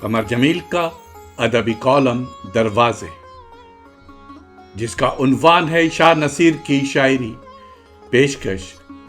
قمر جمیل کا ادبی کالم دروازے، جس کا عنوان ہے شاہ نصیر کی شاعری، پیشکش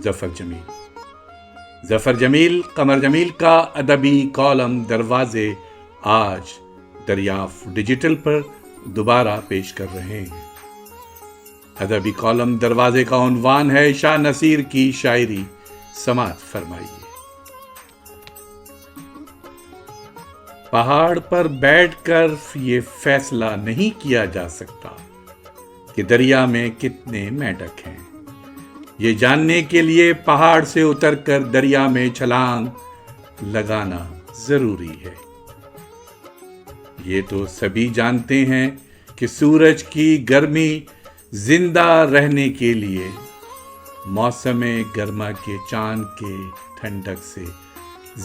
ظفر جمیل۔ ظفر جمیل قمر جمیل کا ادبی کالم دروازے آج دریافت ڈیجیٹل پر دوبارہ پیش کر رہے ہیں۔ ادبی کالم دروازے کا عنوان ہے شاہ نصیر کی شاعری، سماعت فرمائیے۔ پہاڑ پر بیٹھ کر یہ فیصلہ نہیں کیا جا سکتا کہ دریا میں کتنے میںڈک ہیں۔ یہ جاننے کے لیے پہاڑ سے اتر کر دریا میں چھلانگ لگانا ضروری ہے۔ یہ تو سبھی جانتے ہیں کہ سورج کی گرمی زندہ رہنے کے لیے موسم گرما کے چاند کے ٹھنڈک سے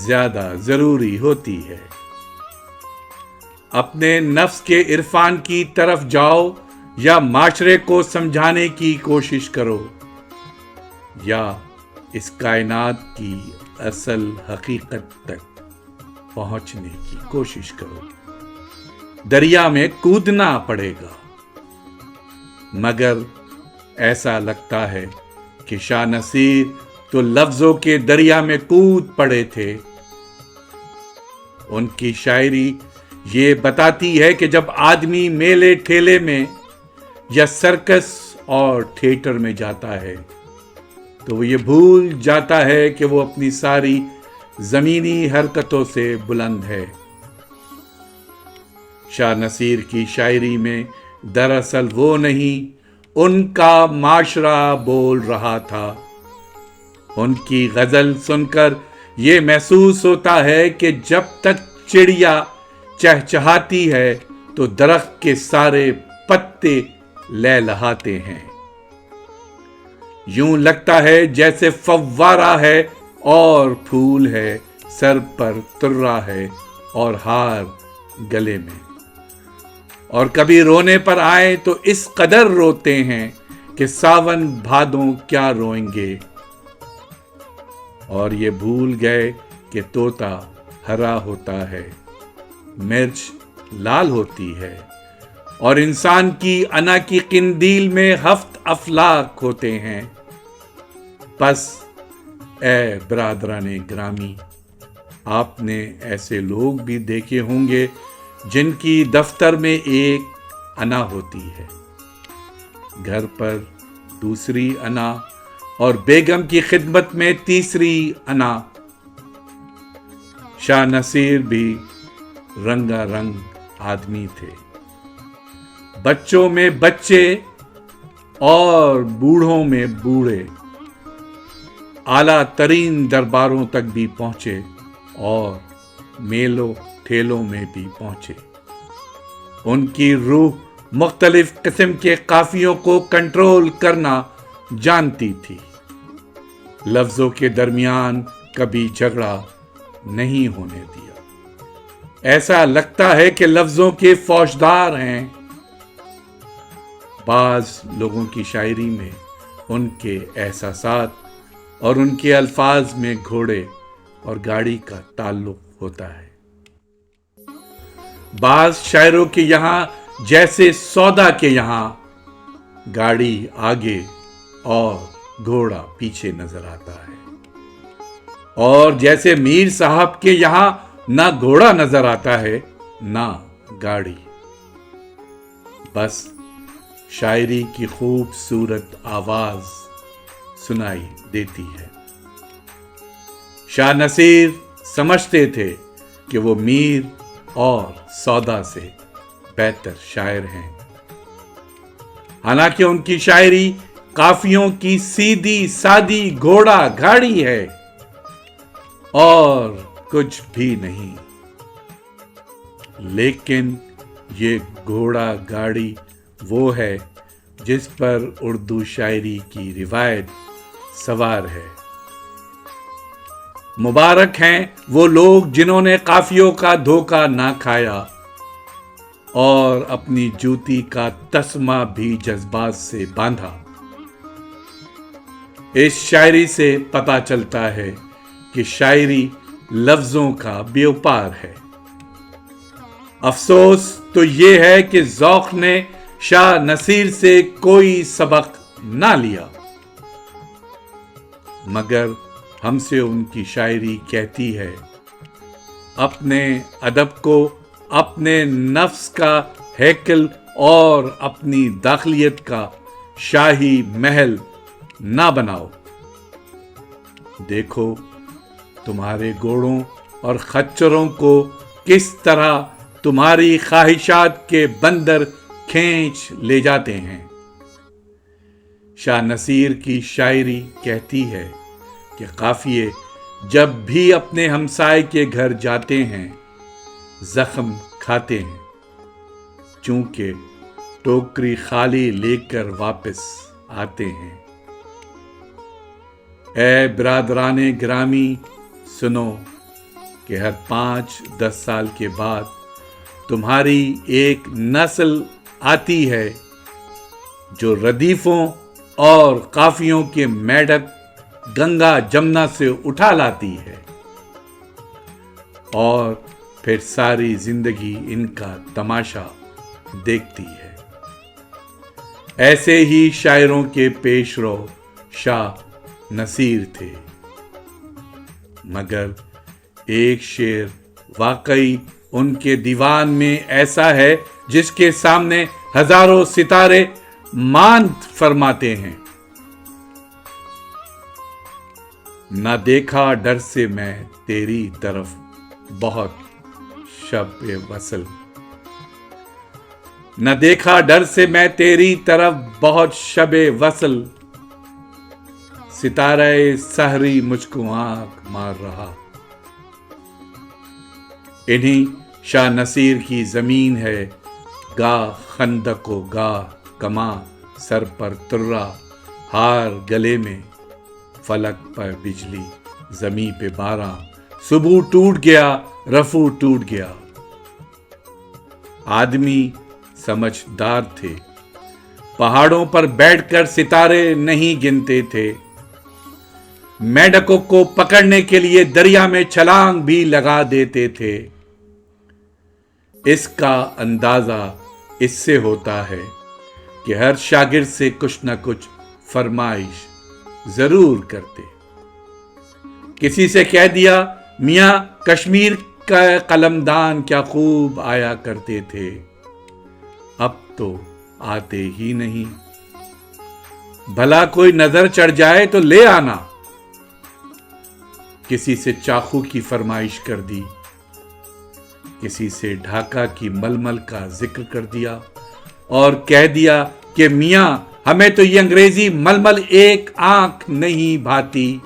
زیادہ ضروری ہوتی ہے۔ اپنے نفس کے عرفان کی طرف جاؤ یا معاشرے کو سمجھانے کی کوشش کرو، یا اس کائنات کی اصل حقیقت تک پہنچنے کی کوشش کرو، دریا میں کودنا پڑے گا۔ مگر ایسا لگتا ہے کہ شاہ نصیر تو لفظوں کے دریا میں کود پڑے تھے۔ ان کی شاعری یہ بتاتی ہے کہ جب آدمی میلے ٹھیلے میں یا سرکس اور تھیٹر میں جاتا ہے تو وہ یہ بھول جاتا ہے کہ وہ اپنی ساری زمینی حرکتوں سے بلند ہے۔ شاہ نصیر کی شاعری میں دراصل وہ نہیں، ان کا معاشرہ بول رہا تھا۔ ان کی غزل سن کر یہ محسوس ہوتا ہے کہ جب تک چڑیا چہچہاتی ہے تو درخت کے سارے پتے لہلہاتے ہیں۔ یوں لگتا ہے جیسے فوارہ ہے اور پھول ہے سر پر ترا ہے اور ہار گلے میں، اور کبھی رونے پر آئے تو اس قدر روتے ہیں کہ ساون بھادوں کیا روئیں گے، اور یہ بھول گئے کہ طوطا ہرا ہوتا ہے، مرچ لال ہوتی ہے، اور انسان کی انا کی قندیل میں ہفت افلاک ہوتے ہیں۔ پس اے برادران گرامی، آپ نے ایسے لوگ بھی دیکھے ہوں گے جن کی دفتر میں ایک انا ہوتی ہے، گھر پر دوسری انا، اور بیگم کی خدمت میں تیسری انا۔ شاہ نصیر بھی رنگا رنگ آدمی تھے، بچوں میں بچے اور بوڑھوں میں بوڑھے، اعلیٰ ترین درباروں تک بھی پہنچے اور میلوں ٹھیلوں میں بھی پہنچے۔ ان کی روح مختلف قسم کے قافیوں کو کنٹرول کرنا جانتی تھی، لفظوں کے درمیان کبھی جھگڑا نہیں ہونے دیا۔ ایسا لگتا ہے کہ لفظوں کے فوجدار ہیں۔ بعض لوگوں کی شاعری میں ان کے احساسات اور ان کے الفاظ میں گھوڑے اور گاڑی کا تعلق ہوتا ہے۔ بعض شاعروں کے یہاں جیسے سودا کے یہاں گاڑی آگے اور گھوڑا پیچھے نظر آتا ہے، اور جیسے میر صاحب کے یہاں نہ گھوڑا نظر آتا ہے نہ گاڑی، بس شاعری کی خوبصورت آواز سنائی دیتی ہے۔ شاہ نصیر سمجھتے تھے کہ وہ میر اور سودا سے بہتر شاعر ہیں، حالانکہ ان کی شاعری قافیوں کی سیدھی سادی گھوڑا گاڑی ہے اور کچھ بھی نہیں۔ لیکن یہ گھوڑا گاڑی وہ ہے جس پر اردو شاعری کی روایت سوار ہے۔ مبارک ہیں وہ لوگ جنہوں نے قافیوں کا دھوکہ نہ کھایا اور اپنی جوتی کا تسمہ بھی جذبات سے باندھا۔ اس شاعری سے پتہ چلتا ہے کہ شاعری لفظوں کا بیوپار ہے۔ افسوس تو یہ ہے کہ ذوق نے شاہ نصیر سے کوئی سبق نہ لیا، مگر ہم سے ان کی شاعری کہتی ہے، اپنے ادب کو اپنے نفس کا ہیکل اور اپنی داخلیت کا شاہی محل نہ بناؤ۔ دیکھو تمہارے گھوڑوں اور خچروں کو کس طرح تمہاری خواہشات کے بندر کھینچ لے جاتے ہیں۔ شاہ نصیر کی شاعری کہتی ہے کہ قافیے جب بھی اپنے ہمسائے کے گھر جاتے ہیں زخم کھاتے ہیں، چونکہ ٹوکری خالی لے کر واپس آتے ہیں۔ اے برادران گرامی، سنو کہ ہر 5-10 سال کے بعد تمہاری ایک نسل آتی ہے جو ردیفوں اور قافیوں کے میڈک گنگا جمنا سے اٹھا لاتی ہے، اور پھر ساری زندگی ان کا تماشا دیکھتی ہے۔ ایسے ہی شاعروں کے پیش رو شاہ نصیر تھے، مگر ایک شعر واقعی ان کے دیوان میں ایسا ہے جس کے سامنے ہزاروں ستارے ماند فرماتے ہیں۔ نہ دیکھا ڈر سے میں تیری طرف بہت شب وصل، نہ دیکھا ڈر سے میں تیری طرف بہت شب وصل، ستارہ سحری مجھ کو آنکھ مار رہا۔ انہی شاہ نصیر کی زمین ہے، گاہ خندق و گاہ کماں، سر پر ترا ہار گلے میں، فلک پر بجلی زمیں پہ بارہ، صبح ٹوٹ گیا رفو ٹوٹ گیا۔ آدمی سمجھدار تھے، پہاڑوں پر بیٹھ کر ستارے نہیں گنتے تھے، میڈکوں کو پکڑنے کے لیے دریا میں چھلانگ بھی لگا دیتے تھے۔ اس کا اندازہ اس سے ہوتا ہے کہ ہر شاگرد سے کچھ نہ کچھ فرمائش ضرور کرتے۔ کسی سے کہہ دیا، میاں کشمیر کا قلمدان کیا خوب آیا کرتے تھے، اب تو آتے ہی نہیں، بھلا کوئی نظر چڑھ جائے تو لے آنا۔ کسی سے چاقو کی فرمائش کر دی، کسی سے ڈھاکہ کی ململ کا ذکر کر دیا اور کہہ دیا کہ میاں ہمیں تو یہ انگریزی ململ ایک آنکھ نہیں بھاتی۔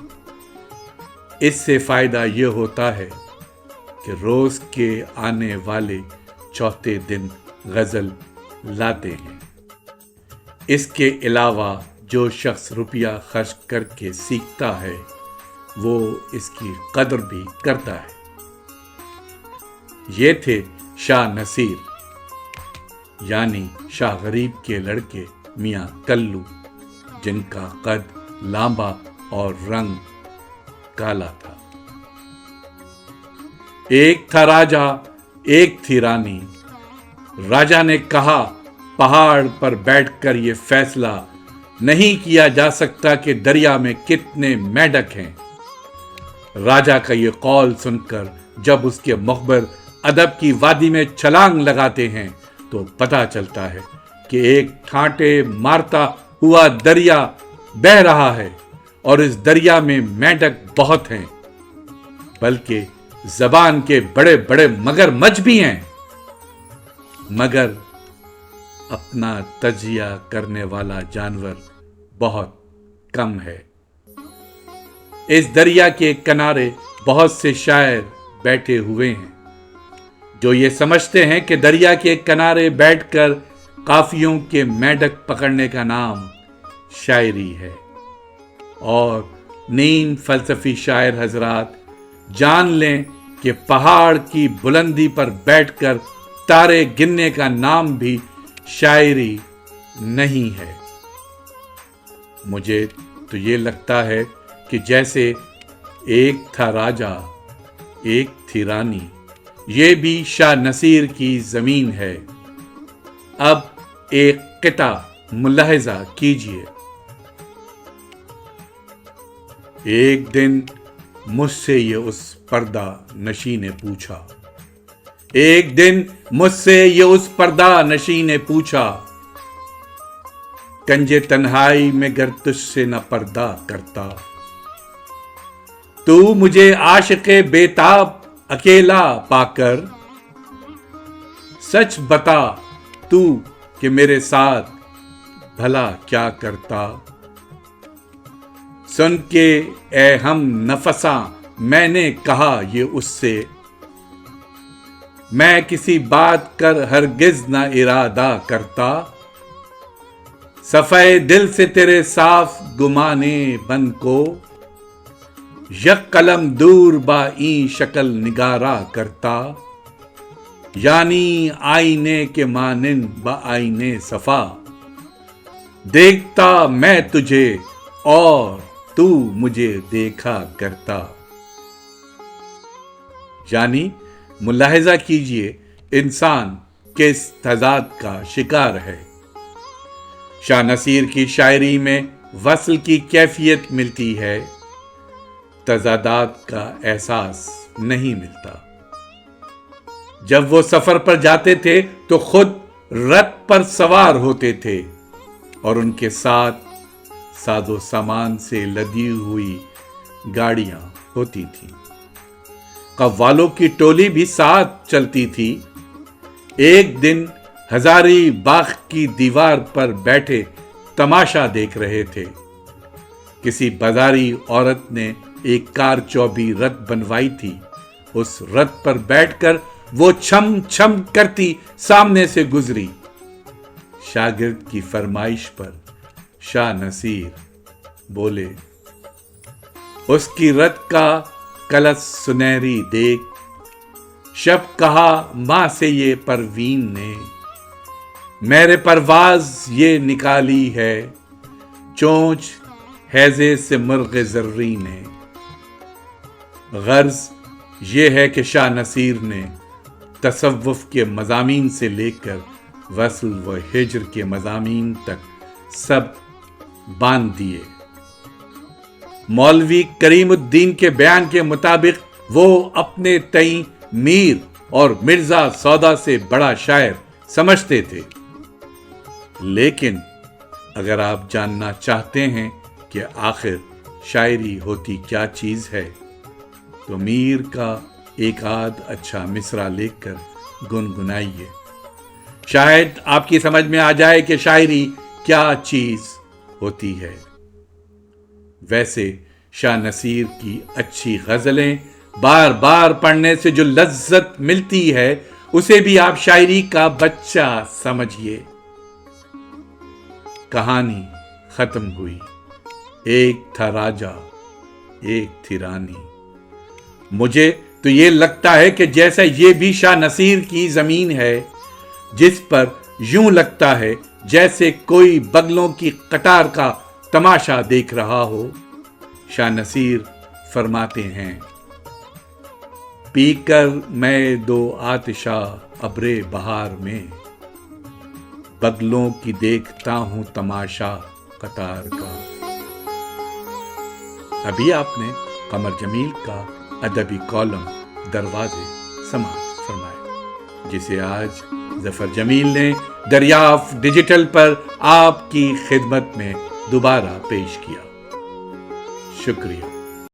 اس سے فائدہ یہ ہوتا ہے کہ روز کے آنے والے چوتھے دن غزل لاتے ہیں۔ اس کے علاوہ جو شخص روپیہ خرچ کر کے سیکھتا ہے وہ اس کی قدر بھی کرتا ہے۔ یہ تھے شاہ نصیر، یعنی شاہ غریب کے لڑکے میاں کلو، جن کا قد لامبا اور رنگ کالا تھا۔ ایک تھا راجا، ایک تھی رانی۔ راجا نے کہا، پہاڑ پر بیٹھ کر یہ فیصلہ نہیں کیا جا سکتا کہ دریا میں کتنے میڈک ہیں۔ راجا کا یہ قول سن کر جب اس کے مخبر ادب کی وادی میں چھلانگ لگاتے ہیں تو پتہ چلتا ہے کہ ایک ٹھانٹے مارتا ہوا دریا بہہ رہا ہے، اور اس دریا میں میڈک بہت ہیں، بلکہ زبان کے بڑے بڑے مگر مچھ بھی ہیں، مگر اپنا تجزیہ کرنے والا جانور بہت کم ہے۔ اس دریا کے کنارے بہت سے شاعر بیٹھے ہوئے ہیں جو یہ سمجھتے ہیں کہ دریا کے کنارے بیٹھ کر قافیوں کے میڈک پکڑنے کا نام شاعری ہے، اور نیم فلسفی شاعر حضرات جان لیں کہ پہاڑ کی بلندی پر بیٹھ کر تارے گننے کا نام بھی شاعری نہیں ہے۔ مجھے تو یہ لگتا ہے کہ جیسے ایک تھا راجا، ایک تھی رانی، یہ بھی شاہ نصیر کی زمین ہے۔ اب ایک قطعہ ملاحظہ کیجیے۔ ایک دن مجھ سے یہ اس پردہ نشین نے پوچھا، ایک دن مجھ سے یہ اس پردہ نشین نے پوچھا، کنج تنہائی میں گر تجھ سے نہ پردہ کرتا، تو مجھے عاشق بیتاب اکیلا پا کر، سچ بتا تو کہ میرے ساتھ بھلا کیا کرتا۔ سن کے اے ہم نفساں میں نے کہا یہ اس سے، میں کسی بات کر ہرگز نہ ارادہ کرتا، صفحے دل سے تیرے صاف گمانے بن کو، یک قلم دور با این شکل نگارا کرتا، یعنی آئینے کے مانند با آئینے صفا، دیکھتا میں تجھے اور تو مجھے دیکھا کرتا۔ یعنی ملاحظہ کیجئے انسان کس تضاد کا شکار ہے۔ شاہ نصیر کی شاعری میں وصل کی کیفیت ملتی ہے، تضادات کا احساس نہیں ملتا۔ جب وہ سفر پر جاتے تھے تو خود رتھ پر سوار ہوتے تھے اور ان کے ساتھ ساز و سامان سے لدی ہوئی گاڑیاں ہوتی تھیں، قوالوں کی ٹولی بھی ساتھ چلتی تھی۔ ایک دن ہزاری باغ کی دیوار پر بیٹھے تماشا دیکھ رہے تھے، کسی بازاری عورت نے ایک کار چوبی رتھ بنوائی تھی، اس رتھ پر بیٹھ کر وہ چھم چھم کرتی سامنے سے گزری۔ شاگرد کی فرمائش پر شاہ نصیر بولے، اس کی رتھ کا کلس سنہری دیکھ، شب کہا ماں سے یہ پروین نے، میرے پرواز یہ نکالی ہے، چونچ ہیضے سے مرغ زرری نے۔ غرض یہ ہے کہ شاہ نصیر نے تصوف کے مضامین سے لے کر وصل و ہجر کے مضامین تک سب باندھ دیے۔ مولوی کریم الدین کے بیان کے مطابق وہ اپنے تئیں میر اور مرزا سودا سے بڑا شاعر سمجھتے تھے، لیکن اگر آپ جاننا چاہتے ہیں کہ آخر شاعری ہوتی کیا چیز ہے تو میر کا ایک آدھ اچھا مصرع لے کر گنگنائیے، شاید آپ کی سمجھ میں آ جائے کہ شاعری کیا چیز ہوتی ہے۔ ویسے شاہ نصیر کی اچھی غزلیں بار بار پڑھنے سے جو لذت ملتی ہے اسے بھی آپ شاعری کا بچہ سمجھیے۔ کہانی ختم ہوئی، ایک تھا راجا ایک تھی رانی۔ مجھے تو یہ لگتا ہے کہ جیسا یہ بھی شاہ نصیر کی زمین ہے، جس پر یوں لگتا ہے جیسے کوئی بغلوں کی قطار کا تماشا دیکھ رہا ہو۔ شاہ نصیر فرماتے ہیں، پی کر میں دو آتشا ابر بہار میں، بغلوں کی دیکھتا ہوں تماشا قطار کا۔ ابھی آپ نے قمر جمیل کا ادبی کالم دروازے سماعت فرمایا، جسے آج ظفر جمیل نے دریافت ڈیجیٹل پر آپ کی خدمت میں دوبارہ پیش کیا۔ شکریہ۔